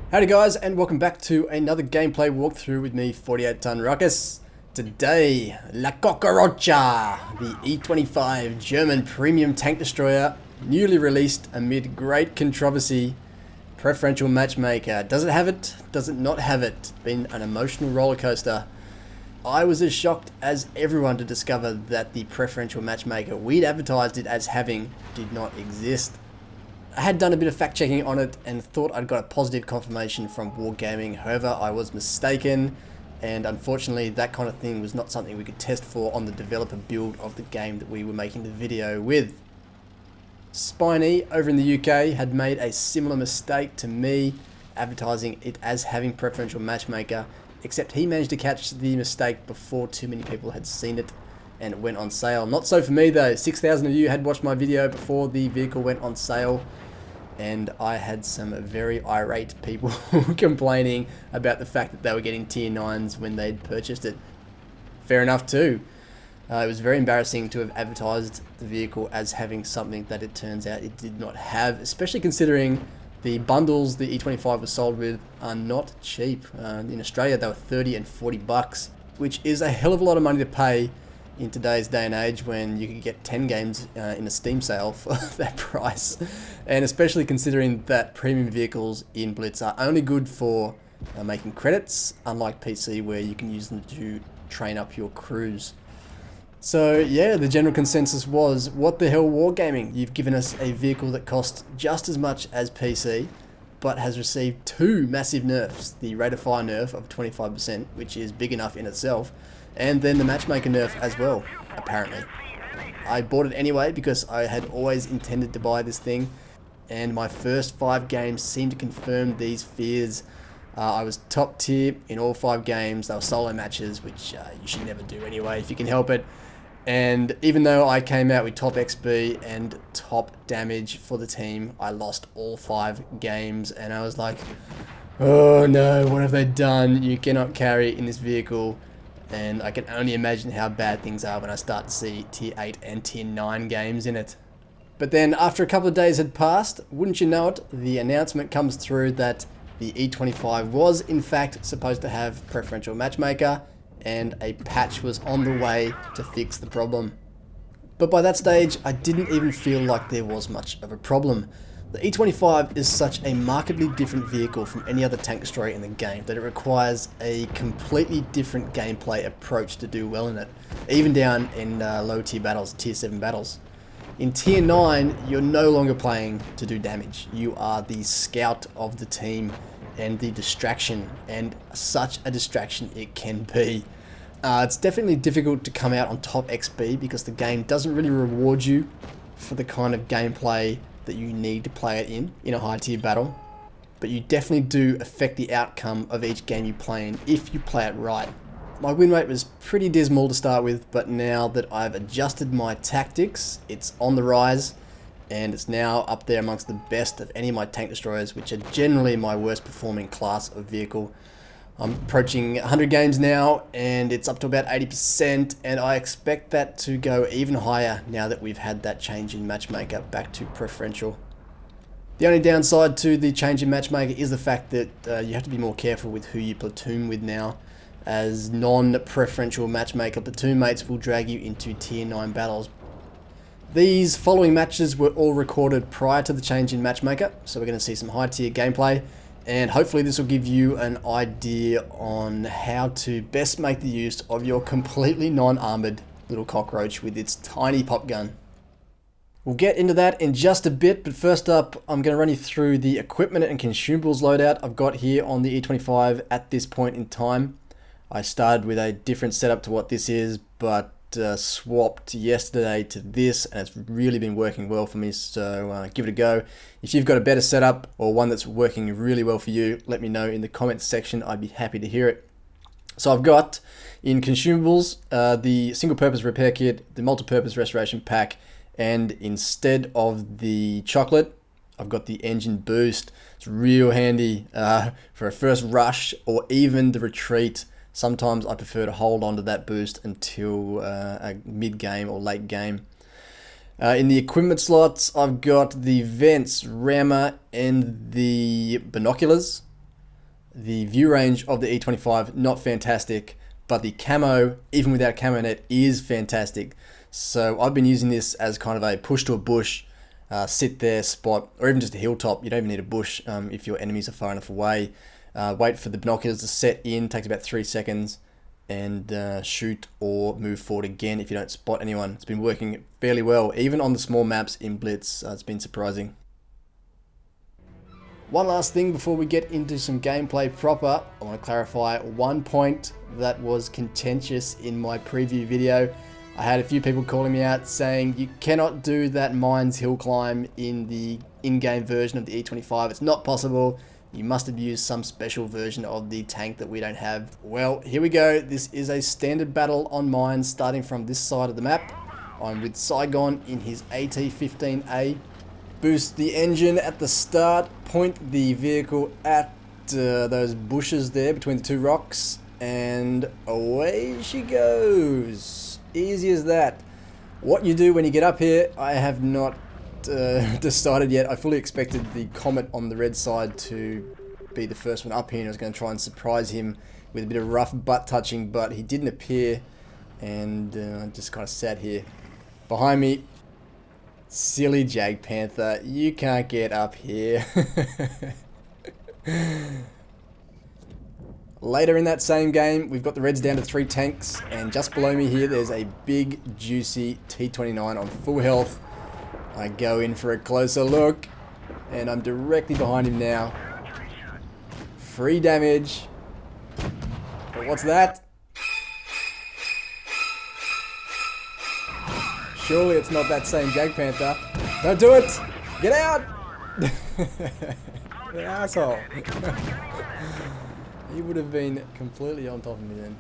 Howdy guys, and welcome back to another gameplay walkthrough with me, 48 Ton Ruckus. Today, La Cockroacha, the E25 German premium tank destroyer, newly released amid great controversy. Preferential matchmaker. Does it have it? Does it not have it? It's been an emotional roller coaster. I was as shocked as everyone to discover that the preferential matchmaker we'd advertised it as having did not exist. I had done a bit of fact checking on it and thought I'd got a positive confirmation from Wargaming. However, I was mistaken, and unfortunately that kind of thing was not something we could test for on the developer build of the game that we were making the video with. Spiny over in the UK had made a similar mistake to me, advertising it as having preferential matchmaker, except he managed to catch the mistake before too many people had seen it and it went on sale. Not so for me though. 6,000 of you had watched my video before the vehicle went on sale, and I had some very irate people complaining about the fact that they were getting tier 9s when they'd purchased it. Fair enough too. It was very embarrassing to have advertised the vehicle as having something that it turns out it did not have, especially considering the bundles the E25 was sold with are not cheap. In Australia they were 30 and 40 bucks, which is a hell of a lot of money to pay in today's day and age when you can get 10 games in a Steam sale for that price. And especially considering that premium vehicles in Blitz are only good for making credits, unlike PC where you can use them to train up your crews. So yeah, the general consensus was, what the hell Wargaming? You've given us a vehicle that costs just as much as PC, but has received two massive nerfs. The rate of fire nerf of 25%, which is big enough in itself, and then the matchmaker nerf as well, apparently. I bought it anyway because I had always intended to buy this thing, and my first 5 games seemed to confirm these fears. I was top tier in all 5 games. They were solo matches, which you should never do anyway if you can help it. And even though I came out with top XP and top damage for the team, I lost all 5 games, and I was like, oh no, what have they done? You cannot carry in this vehicle. And I can only imagine how bad things are when I start to see tier 8 and tier 9 games in it. But then after a couple of days had passed, wouldn't you know it, the announcement comes through that the E25 was in fact supposed to have preferential matchmaker, and a patch was on the way to fix the problem. But by that stage, I didn't even feel like there was much of a problem. The E25 is such a markedly different vehicle from any other tank destroyer in the game that it requires a completely different gameplay approach to do well in it, even down in low tier battles, tier 7 battles. In tier 9, you're no longer playing to do damage. You are the scout of the team and the distraction, and such a distraction it can be. It's definitely difficult to come out on top XP because the game doesn't really reward you for the kind of gameplay that you need to play it in a high tier battle, but you definitely do affect the outcome of each game you play in if you play it right. My win rate was pretty dismal to start with, but now that I've adjusted my tactics, it's on the rise, and it's now up there amongst the best of any of my tank destroyers, which are generally my worst performing class of vehicle. I'm approaching 100 games now, and it's up to about 80%, and I expect that to go even higher now that we've had that change in matchmaker back to preferential. The only downside to the change in matchmaker is the fact that you have to be more careful with who you platoon with now, as non-preferential matchmaker platoon mates will drag you into tier 9 battles. These following matches were all recorded prior to the change in matchmaker, so we're going to see some high tier gameplay. And hopefully this will give you an idea on how to best make the use of your completely non-armored little cockroach with its tiny pop gun. We'll get into that in just a bit, but first up I'm going to run you through the equipment and consumables loadout I've got here on the E25 at this point in time. I started with a different setup to what this is, but swapped yesterday to this, and it's really been working well for me, so give it a go. If you've got a better setup or one that's working really well for you, let me know in the comments section. I'd be happy to hear it. So I've got in consumables the single purpose repair kit, the multi-purpose restoration pack, and instead of the chocolate I've got the engine boost. It's real handy for a first rush or even the retreat. Sometimes I prefer to hold on to that boost until a mid-game or late game. In the equipment slots, I've got the vents, rammer, and the binoculars. The view range of the E25, not fantastic, but the camo, even without camo net, is fantastic. So I've been using this as kind of a push to a bush, sit there, spot, or even just a hilltop. You don't even need a bush if your enemies are far enough away. Wait for the binoculars to set in, takes about 3 seconds, and shoot or move forward again if you don't spot anyone. It's been working fairly well, even on the small maps in Blitz. It's been surprising. One last thing before we get into some gameplay proper, I want to clarify one point that was contentious in my preview video. I had a few people calling me out saying you cannot do that Mines Hill climb in the in-game version of the E25. It's not possible. You must have used some special version of the tank that we don't have. Well, here we go. This is a standard battle on mines starting from this side of the map. I'm with Saigon in his AT-15A. Boost the engine at the start, point the vehicle at those bushes there between the two rocks, and away she goes. Easy as that. What you do when you get up here, I have not decided yet. I fully expected the Comet on the red side to be the first one up here, and I was going to try and surprise him with a bit of rough butt touching, but he didn't appear, and I just kind of sat here. Behind me, silly Jag Panther, you can't get up here. Later in that same game, we've got the Reds down to 3 tanks, and just below me here, there's a big, juicy T29 on full health. I go in for a closer look, and I'm directly behind him now. Free damage. But what's that? Surely it's not that same Jag Panther. Don't do it! Get out! The asshole. He would have been completely on top of me then.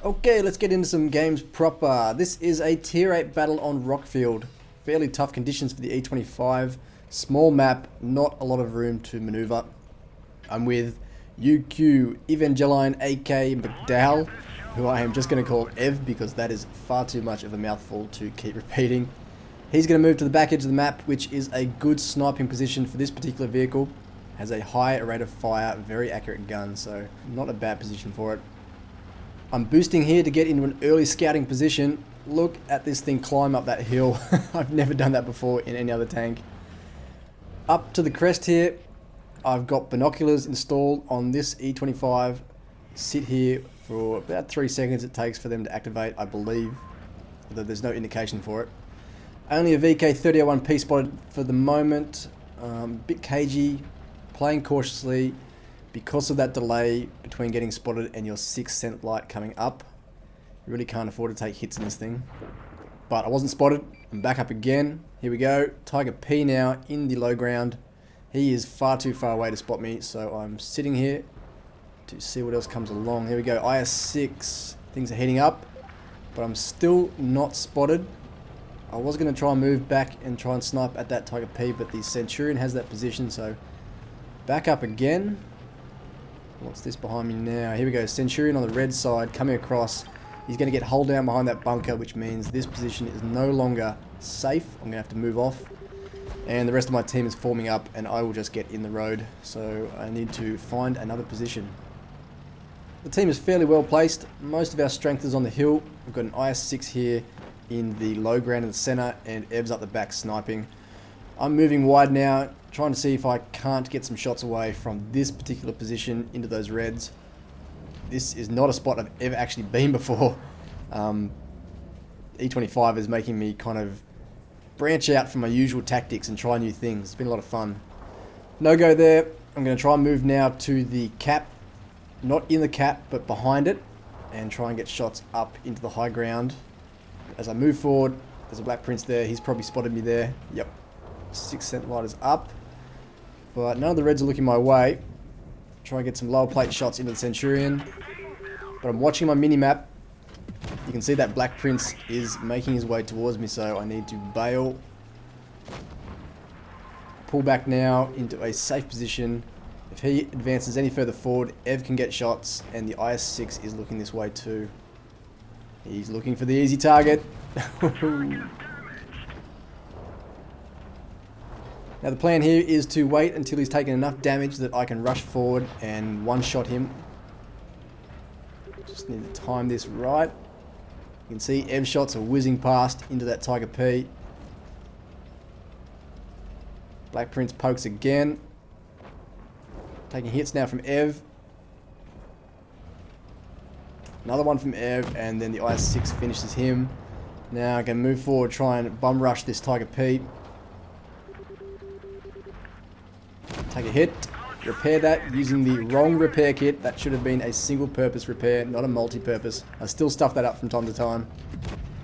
Okay, let's get into some games proper. This is a tier 8 battle on Rockfield. Fairly tough conditions for the E25. Small map, not a lot of room to maneuver. I'm with UQ Evangeline AK McDowell, who I am just going to call Ev because that is far too much of a mouthful to keep repeating. He's going to move to the back edge of the map, which is a good sniping position for this particular vehicle. Has a high rate of fire, very accurate gun, so not a bad position for it. I'm boosting here to get into an early scouting position. Look at this thing climb up that hill. I've never done that before in any other tank. Up to the crest here, I've got binoculars installed on this E25. Sit here for about 3 seconds it takes for them to activate, I believe, although there's no indication for it. Only a VK3001P spotted for the moment. Bit cagey, playing cautiously because of that delay between getting spotted and your 6th sense light coming up. You really can't afford to take hits in this thing. But I wasn't spotted. I'm back up again. Here we go. Tiger P now in the low ground. He is far too far away to spot me, so I'm sitting here to see what else comes along. Here we go. IS-6. Things are heating up, but I'm still not spotted. I was going to try and move back and try and snipe at that Tiger P, but the Centurion has that position, so back up again. What's this behind me now? Here we go. Centurion on the red side coming across. He's going to get hull down behind that bunker, which means this position is no longer safe. I'm going to have to move off. And the rest of my team is forming up, and I will just get in the road. So I need to find another position. The team is fairly well placed. Most of our strength is on the hill. We've got an IS-6 here in the low ground in the center, and Ev's up the back sniping. I'm moving wide now, trying to see if I can't get some shots away from this particular position into those reds. This is not a spot I've ever actually been before. E25 is making me kind of branch out from my usual tactics and try new things. It's been a lot of fun. No go there. I'm going to try and move now to the cap. Not in the cap, but behind it. And try and get shots up into the high ground. As I move forward, there's a Black Prince there. He's probably spotted me there. Yep. 6th sense light is up. But none of the reds are looking my way. Try and get some lower plate shots into the Centurion. But I'm watching my mini-map. You can see that Black Prince is making his way towards me, so I need to bail. Pull back now into a safe position. If he advances any further forward, Ev can get shots, and the IS-6 is looking this way too. He's looking for the easy target. Now the plan here is to wait until he's taken enough damage that I can rush forward and one-shot him. Just need to time this right. You can see Ev shots are whizzing past into that Tiger P. Black Prince pokes again. Taking hits now from Ev. Another one from Ev, and then the IS-6 finishes him. Now I can move forward, try and bum rush this Tiger P. Take a hit, repair that using the wrong repair kit. That should have been a single purpose repair, not a multi-purpose. I still stuff that up from time to time.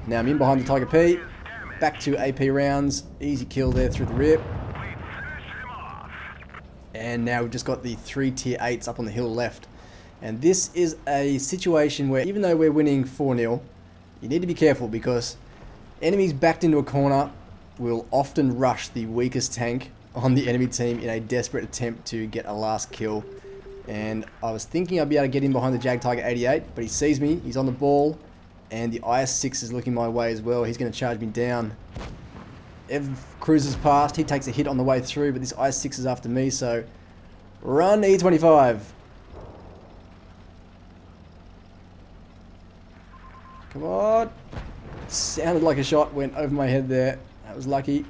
Now I'm in behind the Tiger P. Back to AP rounds. Easy kill there through the rear. And now we've just got the 3 tier 8s up on the hill left. And this is a situation where even though we're winning 4-0, you need to be careful because enemies backed into a corner will often rush the weakest tank on the enemy team in a desperate attempt to get a last kill. And I was thinking I'd be able to get in behind the Jag Tiger 88, but he sees me, he's on the ball, and the IS-6 is looking my way as well. He's going to charge me down. Ev cruises past, he takes a hit on the way through, but this IS-6 is after me, so run E25. Come on. Sounded like a shot went over my head there. That was lucky.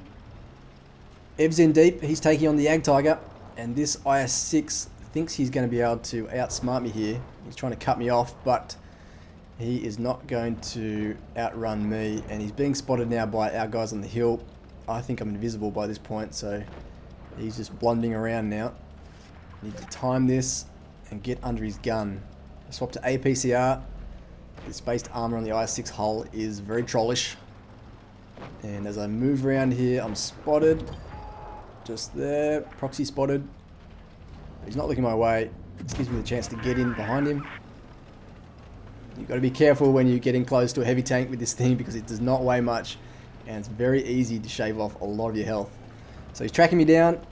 Ev's in deep, he's taking on the Ag Tiger, and this IS-6 thinks he's going to be able to outsmart me here. He's trying to cut me off, but he is not going to outrun me, and he's being spotted now by our guys on the hill. I think I'm invisible by this point, so he's just blundering around now. Need to time this and get under his gun. I swap to APCR. The spaced armour on the IS-6 hull is very trollish. And as I move around here, I'm spotted. Just there, proxy spotted. He's not looking my way. This gives me the chance to get in behind him. You've got to be careful when you get in close to a heavy tank with this thing because it does not weigh much. And it's very easy to shave off a lot of your health. So he's tracking me down.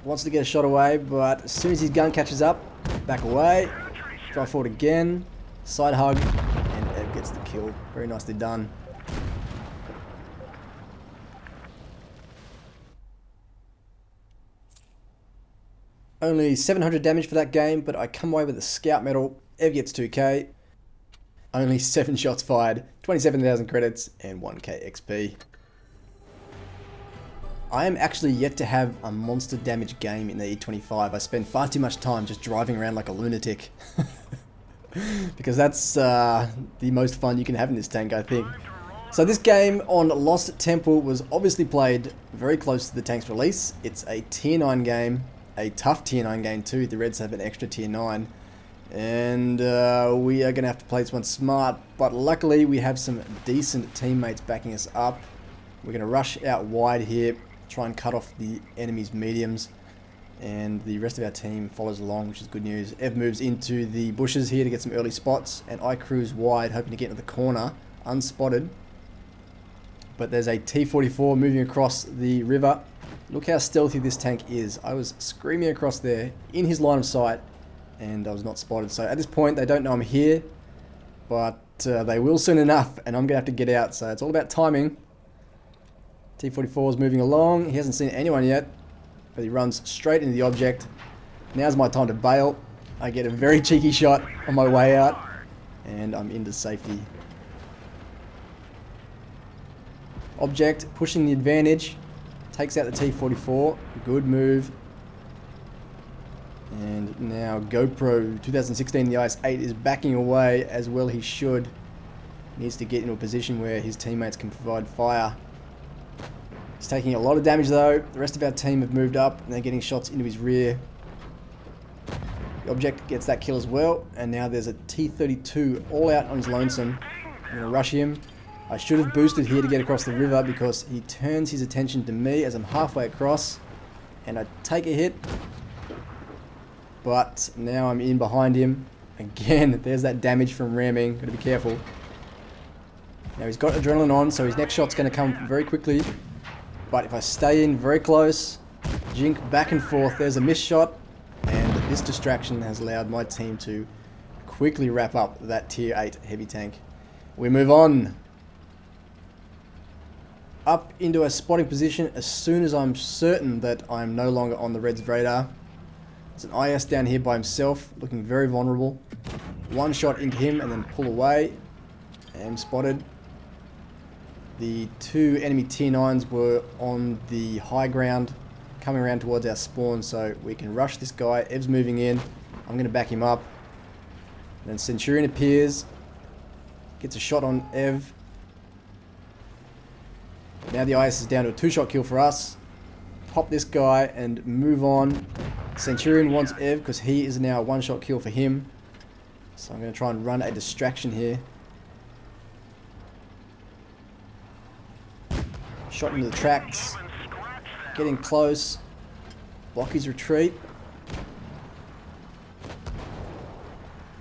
Wants to get a shot away, but as soon as his gun catches up, back away. Drive forward again. Side hug. And Ev gets the kill. Very nicely done. Only 700 damage for that game, but I come away with a scout medal. Ev gets 2k. Only 7 shots fired, 27,000 credits, and 1k XP. I am actually yet to have a monster damage game in the E25. I spend far too much time just driving around like a lunatic. Because that's the most fun you can have in this tank, I think. So this game on Lost Temple was obviously played very close to the tank's release. It's a tier 9 game. A tough tier 9 game too. The Reds have an extra tier 9. And we are going to have to play this one smart. But luckily we have some decent teammates backing us up. We're going to rush out wide here. Try and cut off the enemy's mediums. And the rest of our team follows along, which is good news. Ev moves into the bushes here to get some early spots. And I cruise wide, hoping to get into the corner, unspotted. But there's a T-44 moving across the river. Look how stealthy this tank is. I was screaming across there in his line of sight and I was not spotted. So at this point they don't know I'm here, but they will soon enough and I'm going to have to get out. So it's all about timing. T-44 is moving along. He hasn't seen anyone yet, but he runs straight into the object. Now's my time to bail. I get a very cheeky shot on my way out and I'm into safety. Object pushing the advantage. Takes out the T-44. Good move. And now GoPro 2016, the IS-8 is backing away as well he should. Needs to get into a position where his teammates can provide fire. He's taking a lot of damage though. The rest of our team have moved up and they're getting shots into his rear. The object gets that kill as well. And now there's a T-32 all out on his lonesome. I'm going to rush him. I should have boosted here to get across the river because he turns his attention to me as I'm halfway across and I take a hit, but now I'm in behind him. Again, there's that damage from ramming, gotta be careful. Now he's got adrenaline on, so his next shot's gonna come very quickly, but if I stay in very close, jink back and forth, there's a missed shot, and this distraction has allowed my team to quickly wrap up that tier 8 heavy tank. We move on. up into a spotting position as soon as I'm certain that I'm no longer on the Reds' radar. There's an IS down here by himself, looking very vulnerable. One shot into him and then pull away. Am spotted. The two enemy tier 9s were on the high ground, coming around towards our spawn, so we can rush this guy. Ev's moving in. I'm going to back him up. Then Centurion appears, gets a shot on Ev. Now the IS is down to a 2-shot kill for us. Pop this guy and move on. Centurion wants Ev because he is now a 1-shot kill for him. So I'm going to try and run a distraction here. Shot into the tracks. Getting close. Block his retreat.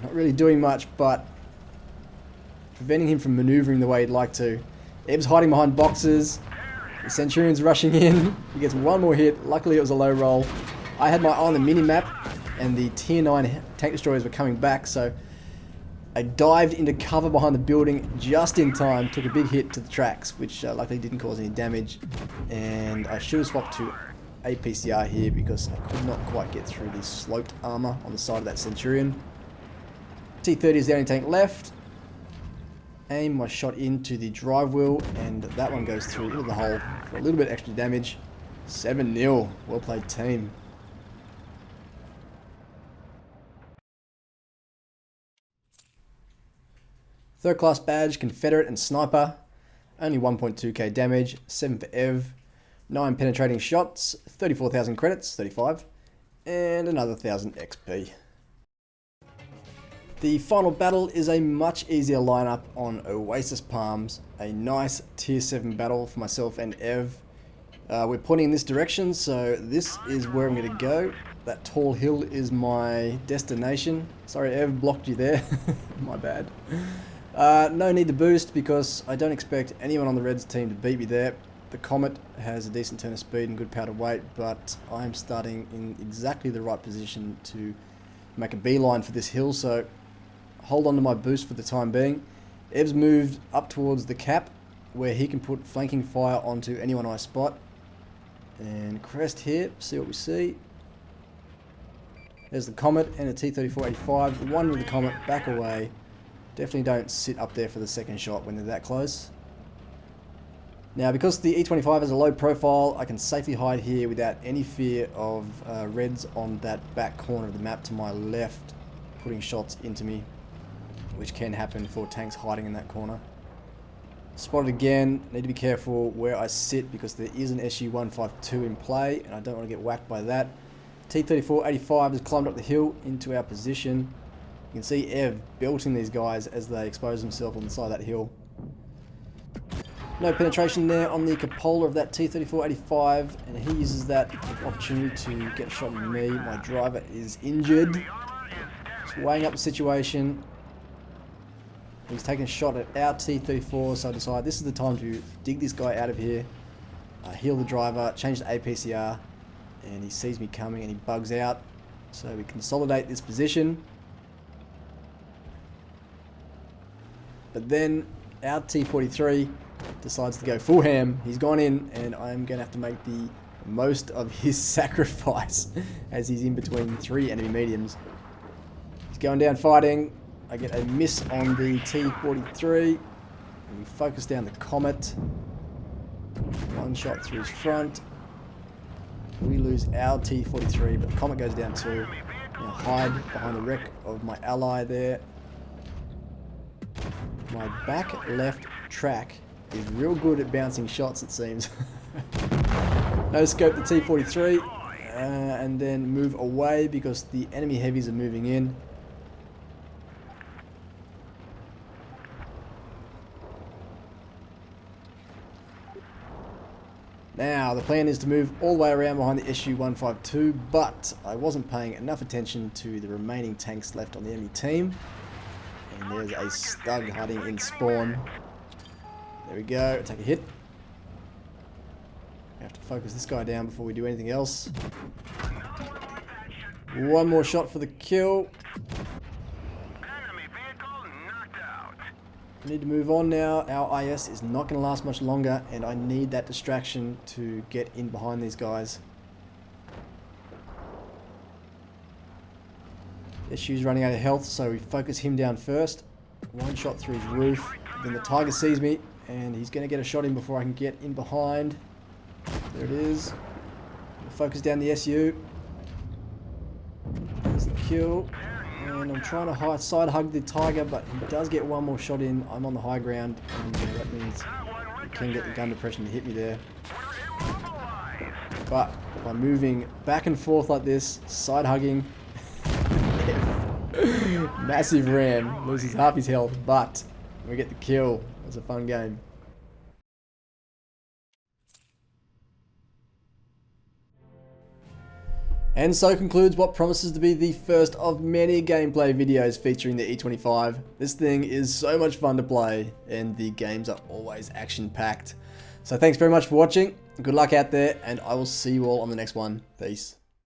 Not really doing much, but preventing him from maneuvering the way he'd like to. Ev's hiding behind boxes. The Centurion's rushing in. He gets one more hit. Luckily it was a low roll. I had my eye on the mini-map and the tier 9 tank destroyers were coming back, so I dived into cover behind the building just in time, took a big hit to the tracks, which luckily didn't cause any damage, and I should have swapped to APCR here because I could not quite get through the sloped armour on the side of that Centurion. T30 is the only tank left. Aim my shot into the drive wheel, and that one goes through into the hole for a little bit extra damage. 7-0. Well played, team. Third class badge, Confederate and Sniper. Only 1.2k damage, 7 for Ev. 9 penetrating shots, 34,000 credits, 35. And another 1,000 XP. The final battle is a much easier lineup on Awaysusp Palms. A nice tier 7 battle for myself and Ev. We're pointing in this direction, so this is where I'm going to go. That tall hill is my destination. Sorry Ev, blocked you there. My bad. No need to boost because I don't expect anyone on the Reds team to beat me there. The Comet has a decent turn of speed and good power to weight, but I'm starting in exactly the right position to make a beeline for this hill, so hold on to my boost for the time being. Ev's moved up towards the cap where he can put flanking fire onto anyone I spot. And crest here, see what we see. There's the Comet and a T-34-85. One with the Comet, back away. Definitely don't sit up there for the second shot when they're that close. Now, because the E25 has a low profile, I can safely hide here without any fear of Reds on that back corner of the map to my left, putting shots into me, which can happen for tanks hiding in that corner. Spotted again, need to be careful where I sit because there is an SU-152 in play and I don't want to get whacked by that. T-34-85 has climbed up the hill into our position. You can see Ev belting these guys as they expose themselves on the side of that hill. No penetration there on the cupola of that T-34-85, and he uses that opportunity to get a shot at me. My driver is injured. Just weighing up the situation. He's taking a shot at our T-34, so I decide this is the time to dig this guy out of here. Heal the driver, change to APCR, and he sees me coming and he bugs out. So we consolidate this position. But then our T-43 decides to go full ham. He's gone in and I'm going to have to make the most of his sacrifice as he's in between 3 enemy mediums. He's going down fighting. I get a miss on the T-43 and we focus down the Comet. One shot through his front. We lose our T-43, but the Comet goes down too. Now hide behind the wreck of my ally there. My back left track is real good at bouncing shots, it seems. No scope the T-43 and then move away because the enemy heavies are moving in. Now the plan is to move all the way around behind the SU-152, but I wasn't paying enough attention to the remaining tanks left on the enemy team. And there's a Stug hiding in spawn. There we go, take a hit. We have to focus this guy down before we do anything else. One more shot for the kill. I need to move on now. Our IS is not going to last much longer, and I need that distraction to get in behind these guys. SU's running out of health, so we focus him down first. One shot through his roof. Then the Tiger sees me, and he's going to get a shot in before I can get in behind. There it is. Focus down the SU. There's the kill. And I'm trying to side hug the Tiger, but he does get one more shot in. I'm on the high ground, and that means he can get the gun depression to hit me there. But by moving back and forth like this, side hugging, massive ram, loses half his health, but we get the kill. It was a fun game. And so concludes what promises to be the first of many gameplay videos featuring the E25. This thing is so much fun to play, and the games are always action-packed. So thanks very much for watching, good luck out there, and I will see you all on the next one. Peace.